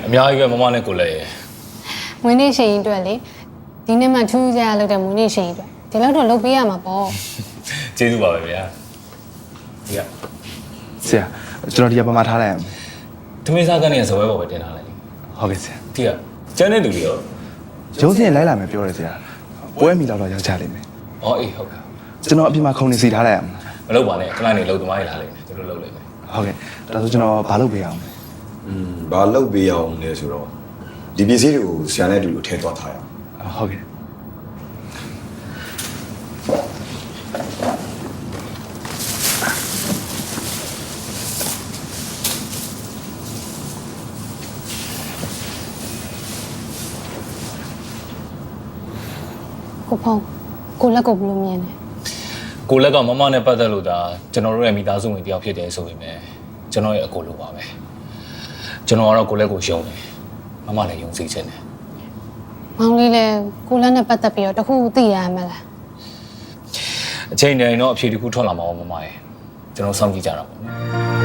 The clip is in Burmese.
အများကြီးပဲမမနဲ့ကိုလည်းရယ် မွေးနေ့ရှင်အတွက်လေဒီနေ့မှထူးခြားလုပ်တဲ့မွေးနေ့ရှင်အတွက်ဒီလောက်တော့လုပ်ပေးရမှာပေါ့ ကျေးဇူးပါပဲဗျာဒီက ဆရာကျွန်တော်ဒီကပမာထားလိုက်ရမယ် သမီးစားကနေဇပွဲပေါ်ပဲတင်ထားလိုက် ဟုတ်ကဲ့ဆရာ ဒီကကျန်တဲ့လူတွေရော ရုံးစင်းလိုက်လာမယ်ပြောတယ်ဆရာပွဲမီတော့ရောက်ချလိမ့်မယ် အော်အေးဟုတ်ကဲ့ ကျွန်တော်အပြင်မှာခုံနေစီထားလိုက်ရမယ် မလုပ်ပါနဲ့ခဏနေလုံသမားတွေလာလိမ့်မယ်သူတို့လုပ်လိမ့်မယ် ဟုတ်ကဲ့ဒါဆိုကျွန်တော်ဘာလုပ်ပေးအောင်လဲ ဘာလုပ်ပေးအောင်လဲဆိုတော့ဒီပစ္စည်းတွေကိုဆရာနဲ့အတူတူထည့်သွားထားရအောင် ဟုတ်ကဲ့ကိုဖုန်းကိုလက်ကိုဘယ်လိုမြင်လဲ ကိုလက်ကမမနဲ့ပတ်သက်လို့ဒါကျွန်တော်တို့ရဲ့မိသားစုဝင်တယောက်ဖြစ်တယ်ဆိုပေမဲ့ကျွန်တော်ရဲ့အကိုလိုပါပဲကျွန်တော်ကတော့ကိုလက်ကိုယုံတယ်မမလည်းယုံစိတ်ချင်တယ် မောင်လေးလည်းကိုလက်နဲ့ပတ်သက်ပြီးတော့တခုသိရမှာလား အချိန်တိုင်းတော့အဖြေတစ်ခုထွက်လာမှာပါမမရဲ့ကျွန်တော်စောင့်ကြည့်ကြတာပေါ့